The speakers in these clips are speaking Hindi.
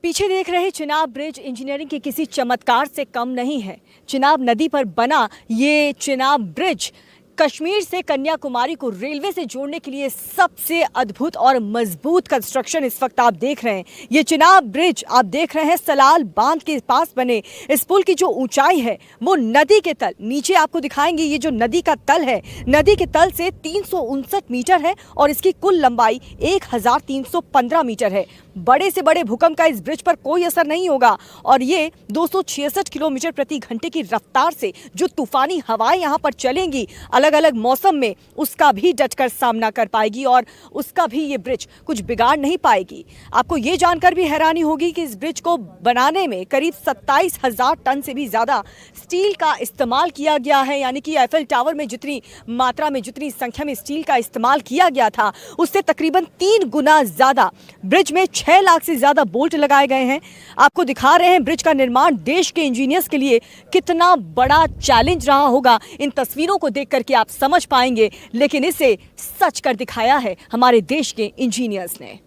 पीछे देख रहे चिनाब ब्रिज इंजीनियरिंग के किसी चमत्कार से कम नहीं है। चिनाब नदी पर बना ये चिनाब ब्रिज कश्मीर से कन्याकुमारी को रेलवे से जोड़ने के लिए सबसे अद्भुत और मजबूत कंस्ट्रक्शन इस वक्त आप देख रहे हैं। ये चिनाब ब्रिज आप देख रहे हैं सलाल बांध के पास बने इस पुल की जो ऊंचाई है वो नदी के तल, नीचे आपको दिखाएंगे ये जो नदी का तल है, नदी के तल से 359 मीटर है और इसकी कुल लंबाई 1315 मीटर है। बड़े से बड़े भूकंप का इस ब्रिज पर कोई असर नहीं होगा और ये 266 किलोमीटर प्रति घंटे की रफ्तार से जो तूफानी हवाएं यहाँ पर चलेंगी अलग अलग मौसम में, उसका भी डटकर सामना कर पाएगी और उसका भी ये ब्रिज कुछ बिगाड़ नहीं पाएगी। आपको ये जानकर भी हैरानी होगी कि इस ब्रिज को बनाने में करीब 27,000 टन से भी ज्यादा स्टील का इस्तेमाल किया गया है। यानी कि एफएल टावर में जितनी मात्रा में, जितनी संख्या में स्टील का इस्तेमाल किया गया था उससे तकरीबन 3 गुना ज्यादा। ब्रिज में 6 लाख से ज्यादा बोल्ट लगाए गए हैं। आपको दिखा रहे हैं ब्रिज का निर्माण देश के इंजीनियर्स के लिए कितना बड़ा चैलेंज रहा होगा। इन तस्वीरों को देख करके आप समझ पाएंगे, लेकिन इसे सच कर दिखाया है हमारे देश के इंजीनियर्स ने।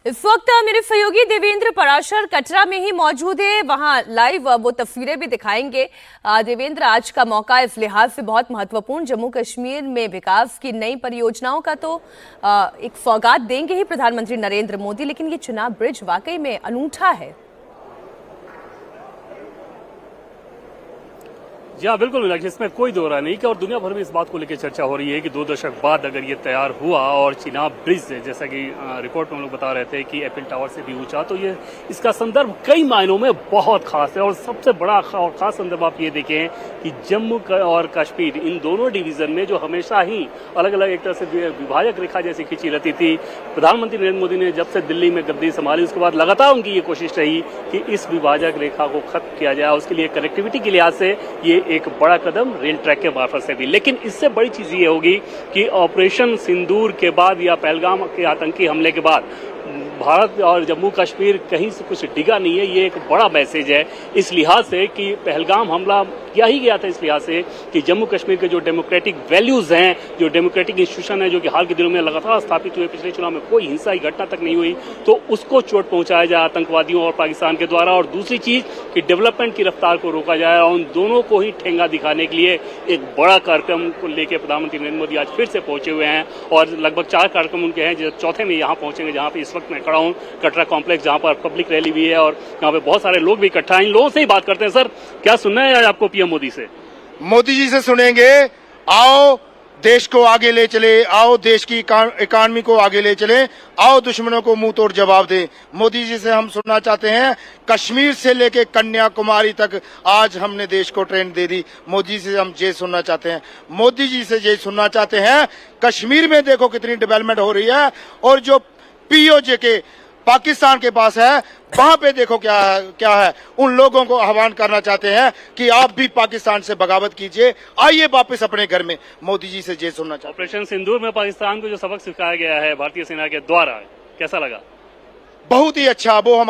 इस वक्त मेरे सहयोगी देवेंद्र पराशर कटरा में ही मौजूद है, वहां लाइव वो तस्वीरें भी दिखाएंगे। देवेंद्र, आज का मौका इस लिहाज से बहुत महत्वपूर्ण, जम्मू कश्मीर में विकास की नई परियोजनाओं का तो एक सौगात देंगे ही प्रधानमंत्री नरेंद्र मोदी, लेकिन ये चिनाब ब्रिज वाकई में अनूठा है। जी हाँ, बिल्कुल मीनाक्षी, इसमें कोई दो राय नहीं कि और दुनिया भर में इस बात को लेकर चर्चा हो रही है कि 2 दशक बाद अगर ये तैयार हुआ और चिनाब ब्रिज से, जैसा कि रिपोर्ट में हम लोग बता रहे थे कि एफएल टावर से भी ऊंचा, तो ये इसका संदर्भ कई मायनों में बहुत खास है। और सबसे बड़ा और खास संदर्भ आप ये देखें कि जम्मू और कश्मीर इन दोनों डिवीजन में जो हमेशा ही अलग अलग एक तरह से विभाजक रेखा जैसी खींची रहती थी, प्रधानमंत्री नरेंद्र मोदी ने जब से दिल्ली में गद्दी संभाली उसके बाद लगातार उनकी ये कोशिश रही कि इस विभाजक रेखा को खत्म किया जाए। उसके लिए कनेक्टिविटी के लिहाज से ये एक बड़ा कदम रेल ट्रैक के मार्फत से भी। लेकिन इससे बड़ी चीज ये होगी कि ऑपरेशन सिंदूर के बाद या पहलगाम के आतंकी हमले के बाद भारत और जम्मू कश्मीर कहीं से कुछ डिगा नहीं है। ये एक बड़ा मैसेज है इस लिहाज से कि पहलगाम हमला किया ही गया था इस लिहाज से कि जम्मू कश्मीर के जो डेमोक्रेटिक वैल्यूज हैं, जो डेमोक्रेटिक इंस्टीट्यूशन है, जो कि हाल के दिनों में लगातार स्थापित हुए, पिछले चुनाव में कोई हिंसा की घटना तक नहीं हुई, तो उसको चोट पहुंचाया जाए आतंकवादियों और पाकिस्तान के द्वारा। और दूसरी चीज कि डेवलपमेंट की रफ्तार को रोका जाए और उन दोनों को ही ठेंगा दिखाने के लिए एक बड़ा कार्यक्रम को लेकर प्रधानमंत्री नरेंद्र मोदी आज फिर से पहुंचे हुए हैं। और लगभग 4 कार्यक्रम उनके हैं, जो चौथे में यहाँ पहुंचेंगे, जहाँ पे इस वक्त मैं खड़ा हूँ कटरा कॉम्प्लेक्स, जहाँ पर पब्लिक रैली भी है और यहाँ पे बहुत सारे लोग भी इकट्ठा हैं। इन लोगों से ही बात करते हैं। सर, क्या सुनना है आपको पीएम मोदी से? मोदी जी से सुनेंगे, आओ देश को आगे ले चले, आओ देश की इकानमी को आगे ले चले, आओ दुश्मनों को मुंह तोड़ जवाब दें। मोदी जी से हम सुनना चाहते हैं, कश्मीर से लेके कन्याकुमारी तक आज हमने देश को ट्रेन दे दी। मोदी जी से हम ये सुनना चाहते हैं, मोदी जी से ये सुनना चाहते हैं, कश्मीर में देखो कितनी डेवलपमेंट हो रही है और जो पीओजे के पाकिस्तान के पास है वहां पे देखो क्या है। उन लोगों को आह्वान करना चाहते हैं कि आप भी पाकिस्तान से बगावत कीजिए, आइए वापस अपने घर में। मोदी जी से ये सुनना चाहते हैं। ऑपरेशन सिंदूर में पाकिस्तान को जो सबक सिखाया गया है भारतीय सेना के द्वारा, कैसा लगा? बहुत ही अच्छा। वो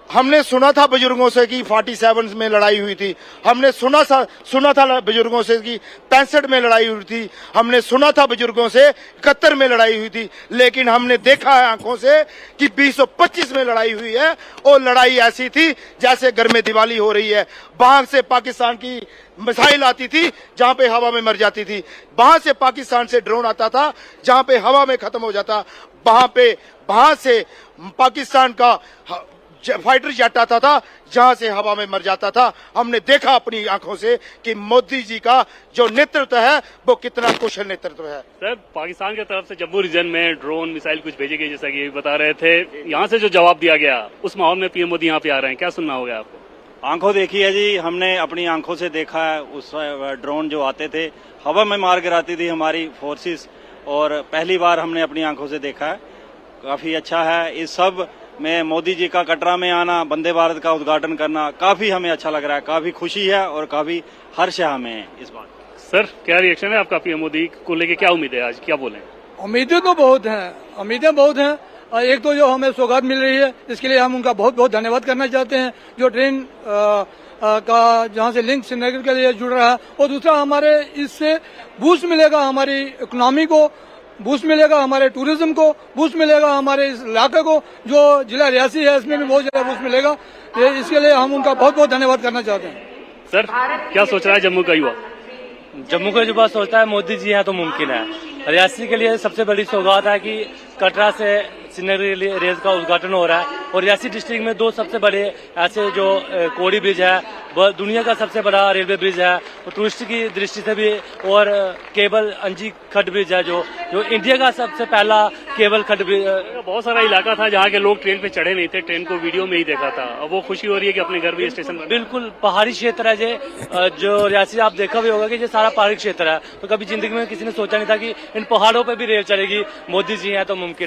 हमने सुना था बुजुर्गों से कि 47 में लड़ाई हुई थी, हमने सुना था बुजुर्गों से कि 65 में लड़ाई हुई थी, हमने सुना था बुजुर्गों से 71 में लड़ाई हुई थी, लेकिन हमने देखा है आंखों से कि 2025 में लड़ाई हुई है। और लड़ाई ऐसी थी जैसे घर में दिवाली हो रही है। वहां से पाकिस्तान की मिसाइल आती थी जहां पे हवा में मर जाती थी, वहां से पाकिस्तान से ड्रोन आता था जहां पे हवा में खत्म हो जाता, वहां से पाकिस्तान का फाइटर जेट आता था जहां से हवा में मर जाता था। हमने देखा अपनी आंखों से कि मोदी जी का जो नेतृत्व है वो कितना कुशल नेतृत्व है। सर, पाकिस्तान की तरफ से जम्मू रीजन में ड्रोन मिसाइल कुछ भेजे गए, जैसा कि बता रहे थे, यहाँ से जो जवाब दिया गया उस माहौल में पीएम मोदी यहाँ पे आ रहे हैं, क्या सुनना होगा आपको? आंखों देखी है जी, हमने अपनी आंखों से देखा है। उस ड्रोन जो आते थे हवा में मार गिराती थी हमारी फोर्सेस, और पहली बार हमने अपनी आंखों से देखा है। काफी अच्छा है। इस सब में मोदी जी का कटरा में आना, वंदे भारत का उद्घाटन करना काफी हमें अच्छा लग रहा है। काफी खुशी है और काफी हर्ष है हमें इस बात। सर, क्या रिएक्शन है आपका पीएम मोदी को लेके? क्या उम्मीद है आज, क्या बोले? उम्मीदें तो बहुत हैं, उम्मीदें बहुत हैं। एक तो जो हमें सौगात मिल रही है इसके लिए हम उनका बहुत बहुत धन्यवाद करना चाहते हैं, जो ट्रेन का जहां से लिंक श्रीनगर के लिए जुड़ रहा है। और दूसरा, हमारे इससे बूस्ट मिलेगा हमारी इकोनॉमी को, बूस्ट मिलेगा, हमारे टूरिज्म को बूस्ट मिलेगा, हमारे इस इलाके को जो जिला रियासी है इसमें भी बहुत ज्यादा बूस्ट मिलेगा। इसके लिए हम उनका बहुत बहुत धन्यवाद करना चाहते हैं। सर, क्या सोच रहा है जम्मू का युवा? जम्मू का युवा सोचता है मोदी जी हैं तो मुमकिन है। रियासी के लिए सबसे बड़ी सौगात है कि कटरा से श्रीनगर रेल का उद्घाटन हो रहा है और रियासी डिस्ट्रिक्ट में दो सबसे बड़े ऐसे जो कोड़ी ब्रिज है, वह दुनिया का सबसे बड़ा रेलवे ब्रिज है और टूरिस्ट की दृष्टि से भी, और केबल अंजी खड ब्रिज है जो इंडिया का सबसे पहला केबल खड ब्रिज। बहुत सारा इलाका था जहाँ के लोग ट्रेन पे चढ़े नहीं थे, ट्रेन को वीडियो में ही देखा था। अब वो खुशी हो रही है कि अपने घर भी स्टेशन पर। बिल्कुल पहाड़ी क्षेत्र है जो रियासी, आप देखा भी होगा कि ये सारा पहाड़ी क्षेत्र है, तो कभी जिंदगी में किसी ने सोचा नहीं था कि इन पहाड़ों पर भी रेल चलेगी। मोदी जी हैं तो मुमकिन